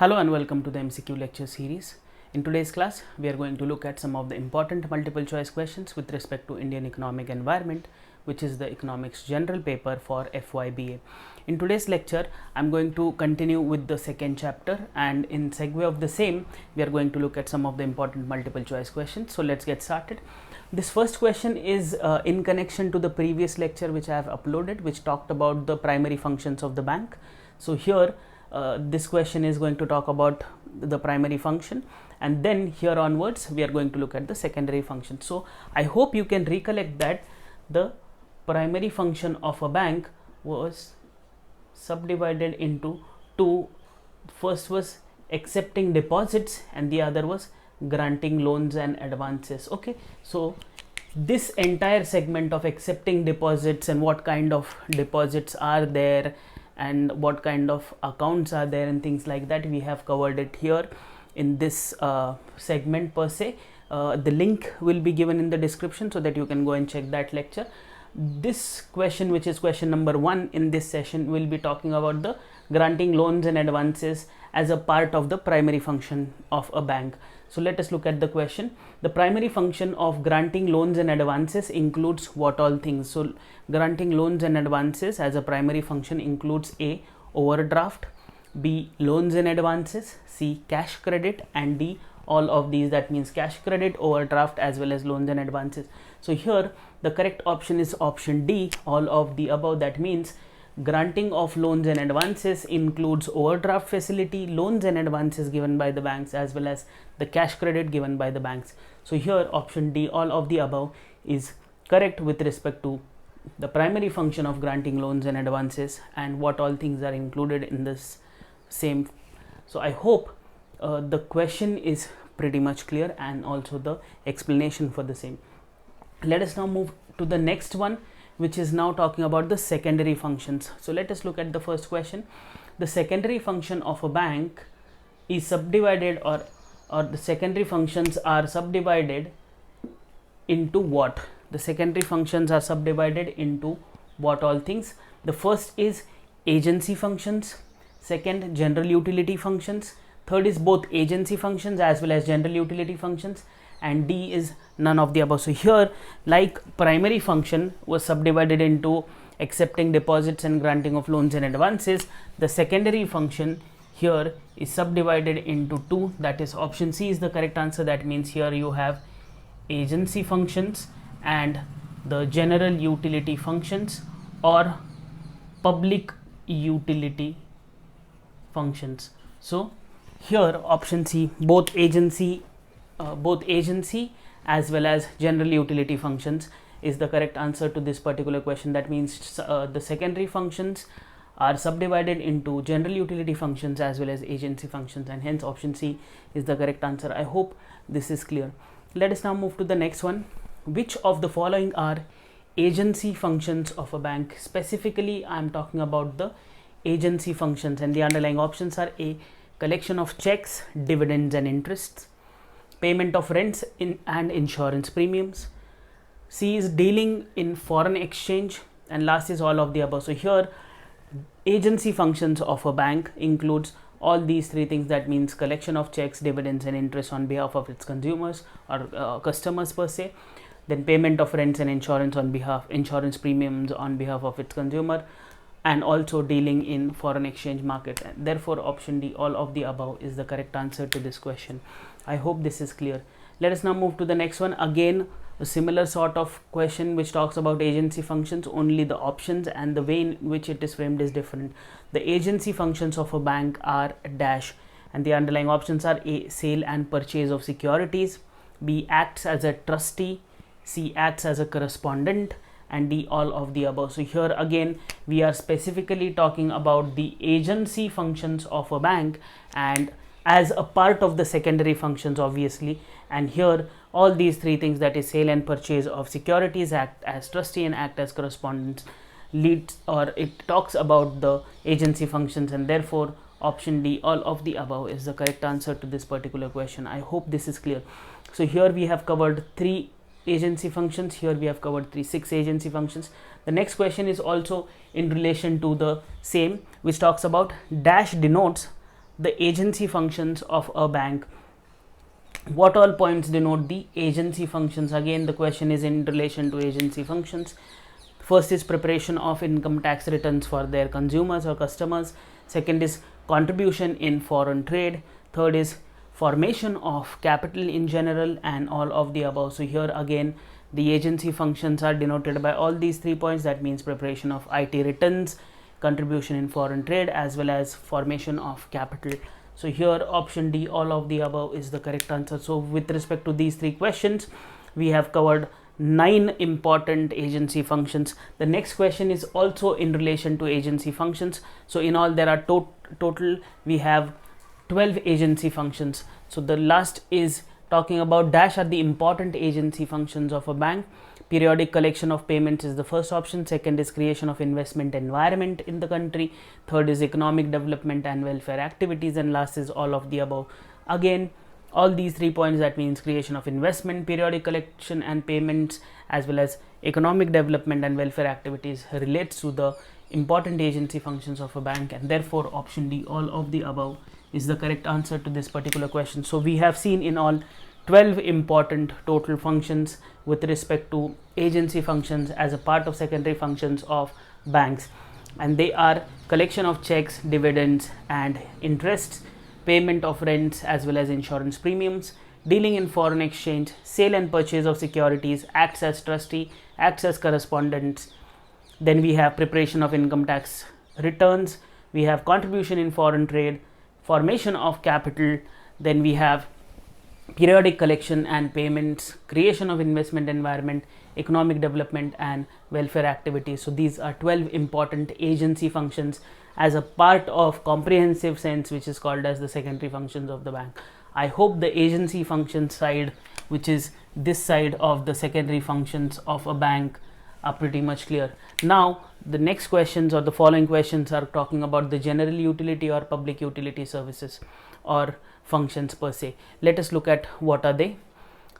Hello and welcome to the MCQ lecture series. In today's class, we are going to look at some of the important multiple choice questions with respect to Indian economic environment, which is the economics general paper for FYBA. In today's lecture, I'm going to continue with the second chapter, and in segue of the same, we are going to look at some of the important multiple choice questions. So let's get started. This first question is in connection to the previous lecture which I have uploaded, which talked about the primary functions of the bank. So here this question is going to talk about the primary function, and then here onwards we are going to look at the secondary function. So I hope you can recollect that the primary function of a bank was subdivided into two. First was accepting deposits and the other was granting loans and advances. Okay, so this entire segment of accepting deposits and what kind of deposits are there and what kind of accounts are there and things like that, we have covered it here in this segment per se. The link will be given in the description so that you can go and check that lecture. This question, which is question number 1 in this session, will be talking about the granting loans and advances as a part of the primary function of a bank. So let us look at the question. The primary function of granting loans and advances includes what all things? So granting loans and advances as a primary function includes A, overdraft, B, loans and advances, C, cash credit, and D, all of these. That means cash credit, overdraft, as well as loans and advances. So here the correct option is option D, all of the above. That means granting of loans and advances includes overdraft facility, loans and advances given by the banks, as well as the cash credit given by the banks. So here option D, all of the above, is correct with respect to the primary function of granting loans and advances and what all things are included in this same. So I hope the question is pretty much clear and also the explanation for the same. Let us now move to the next one, which is now talking about the secondary functions. So let us look at the first question. The secondary function of a bank is subdivided, or the secondary functions are subdivided into what? The secondary functions are subdivided into what all things? The first is agency functions, second general utility functions, third is both agency functions as well as general utility functions, and D is none of the above. So here, like primary function was subdivided into accepting deposits and granting of loans and advances, the secondary function here is subdivided into two. That is option C is the correct answer. That means here you have agency functions and the general utility functions or public utility functions. So here option C, both agency as well as general utility functions is the correct answer to this particular question. That means the secondary functions are subdivided into general utility functions as well as agency functions, and hence option C is the correct answer. I hope this is clear. Let us now move to the next one. Which of the following are agency functions of a bank? Specifically, I am talking about the agency functions, and the underlying options are A, collection of checks, dividends and interests, payment of rents and insurance premiums, C is dealing in foreign exchange, and last is all of the above. So here agency functions of a bank includes all these three things. That means collection of checks, dividends and interest on behalf of its consumers or customers per se, then payment of rents and insurance premiums on behalf of its consumer, and also dealing in foreign exchange market. And therefore option D, all of the above, is the correct answer to this question. I hope this is clear. Let us now move to the next one. Again, a similar sort of question which talks about agency functions, only the options and the way in which it is framed is different. The agency functions of a bank are dash, and the underlying options are A, sale and purchase of securities, B, acts as a trustee, C, acts as a correspondent, and D, all of the above. So here again we are specifically talking about the agency functions of a bank and as a part of the secondary functions, obviously, and here all these three things, that is sale and purchase of securities, act as trustee and act as correspondents, leads, or it talks about the agency functions, and therefore option D, all of the above, is the correct answer to this particular question. I hope this is clear. So here we have covered 3 agency functions, here we have covered 6 agency functions. The next question is also in relation to the same, which talks about dash denotes the agency functions of a bank. What all points denote the agency functions? Again, the question is in relation to agency functions. First is preparation of income tax returns for their consumers or customers. Second is contribution in foreign trade. Third is formation of capital in general, and all of the above. So here again the agency functions are denoted by all these 3 points. That means preparation of IT returns, contribution in foreign trade, as well as formation of capital. So here option D, all of the above, is the correct answer. So with respect to these 3 questions, we have covered 9 important agency functions. The next question is also in relation to agency functions. So in all there are total we have 12 agency functions. So the last is talking about dash are the important agency functions of a bank. Periodic collection of payments is the first option. Second is creation of investment environment in the country. Third is economic development and welfare activities, and last is all of the above. Again, all these 3 points, that means creation of investment, periodic collection and payments, as well as economic development and welfare activities, relates to the important agency functions of a bank, and therefore option D, all of the above, is the correct answer to this particular question. So we have seen in all 12 important total functions with respect to agency functions as a part of secondary functions of banks, and they are collection of checks, dividends and interests, payment of rents as well as insurance premiums, dealing in foreign exchange, sale and purchase of securities, acts as trustee, acts as correspondents. Then we have preparation of income tax returns, we have contribution in foreign trade, formation of capital, then we have periodic collection and payments, creation of investment environment, economic development and welfare activities. So these are 12 important agency functions as a part of comprehensive sense, which is called as the secondary functions of the bank. I hope the agency function side, which is this side of the secondary functions of a bank, are pretty much clear. Now the next questions or the following questions are talking about the general utility or public utility services or functions per se. Let us look at what are they.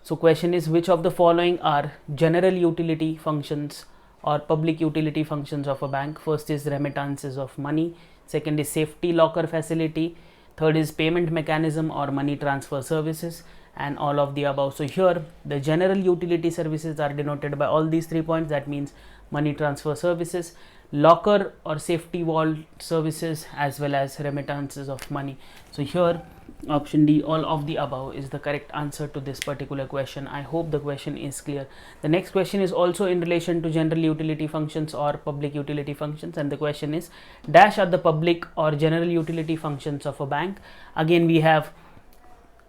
So question is, which of the following are general utility functions or public utility functions of a bank? First is remittances of money, second is safety locker facility, third is payment mechanism or money transfer services, and all of the above. So here the general utility services are denoted by all these 3 points. That means money transfer services, locker or safety vault services, as well as remittances of money. So here option D, all of the above, is the correct answer to this particular question. I hope the question is clear. The next question is also in relation to general utility functions or public utility functions, and the question is, dash are the public or general utility functions of a bank. Again, we have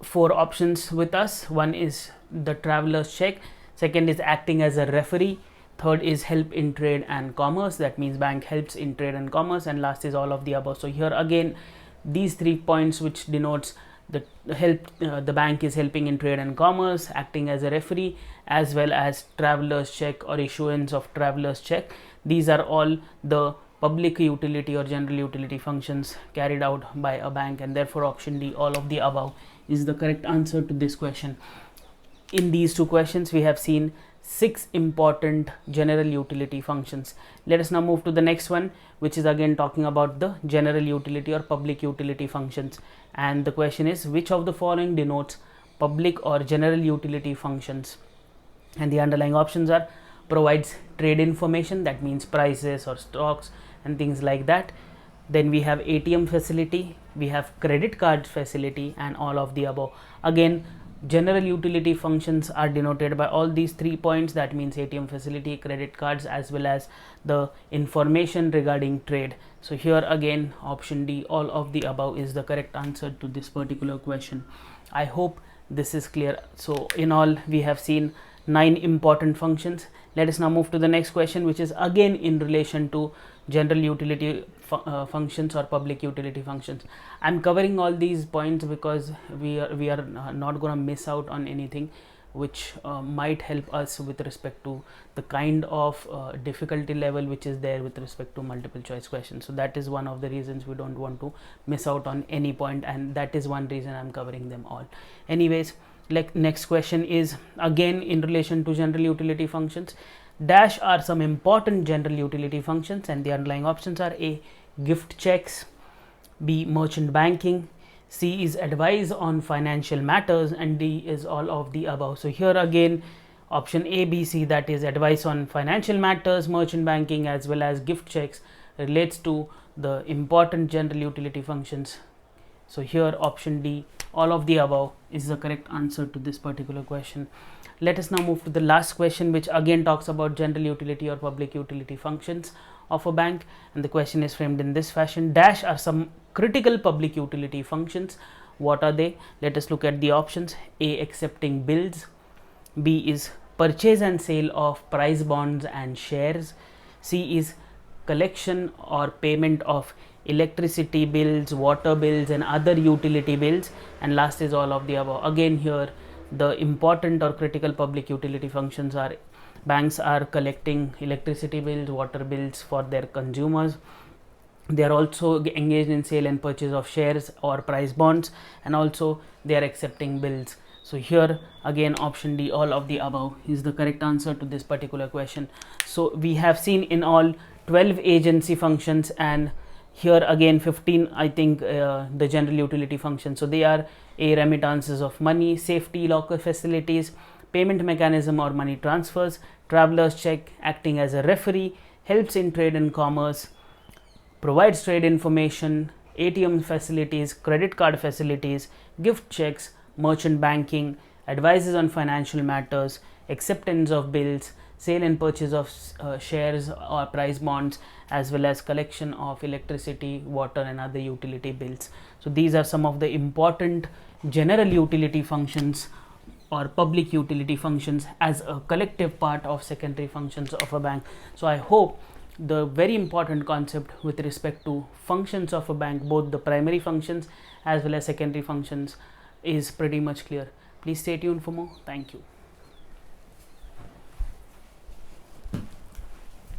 4 options with us. One is the traveler's check, second is acting as a referee, third is help in trade and commerce, that means bank helps in trade and commerce, and last is all of the above. So here again these 3 points which denotes the help, the bank is helping in trade and commerce, acting as a referee, as well as traveler's check or issuance of traveler's check. These are all the public utility or general utility functions carried out by a bank, and therefore option D, all of the above, is the correct answer to this question. In these 2 questions we have seen 6 important general utility functions. Let us now move to the next one, which is again talking about the general utility or public utility functions, and the question is, which of the following denotes public or general utility functions? And the underlying options are provides trade information, that means prices or stocks and things like that. Then we have ATM facility, we have credit card facility, and all of the above. Again, general utility functions are denoted by all these 3 points, that means ATM facility, credit cards, as well as the information regarding trade. So here again option D, all of the above, is the correct answer to this particular question. I hope this is clear. So in all we have seen 9 important functions. Let us now move to the next question, which is again in relation to general utility functions or public utility functions. I'm covering all these points because we are not going to miss out on anything which might help us with respect to the kind of difficulty level which is there with respect to multiple choice questions. So that is one of the reasons we don't want to miss out on any point, and that is one reason I'm covering them all. Anyways, like next question is again in relation to general utility functions. Dash are some important general utility functions, and the underlying options are A, gift checks, B. Merchant banking. C is advice on financial matters, and D is all of the above. So here again option A, B, C, that is advice on financial matters, merchant banking, as well as gift checks, relates to the important general utility functions. So here option D, all of the above, is the correct answer to this particular question. Let us now move to the last question, which again talks about general utility or public utility functions of a bank, and the question is framed in this fashion: dash are some critical public utility functions. What are they? Let us look at the options. A. Accepting bills. B is purchase and sale of price bonds and shares. C is collection or payment of electricity bills, water bills, and other utility bills, and last is all of the above. Again here the important or critical public utility functions are: banks are collecting electricity bills, water bills for their consumers. They are also engaged in sale and purchase of shares or price bonds, and also they are accepting bills. So here again option D, all of the above, is the correct answer to this particular question. So we have seen in all 12 agency functions, and here again 15 I think the general utility functions. So they are: A. remittances of money, safety locker facilities, payment mechanism or money transfers, traveler's check, acting as a referee, helps in trade and commerce, provides trade information, ATM facilities, credit card facilities, gift checks, merchant banking, advises on financial matters, acceptance of bills, sale and purchase of shares or price bonds, as well as collection of electricity, water, and other utility bills. So these are some of the important general utility functions or public utility functions as a collective part of secondary functions of a bank. So I hope the very important concept with respect to functions of a bank, both the primary functions as well as secondary functions, is pretty much clear. Please stay tuned for more. Thank you.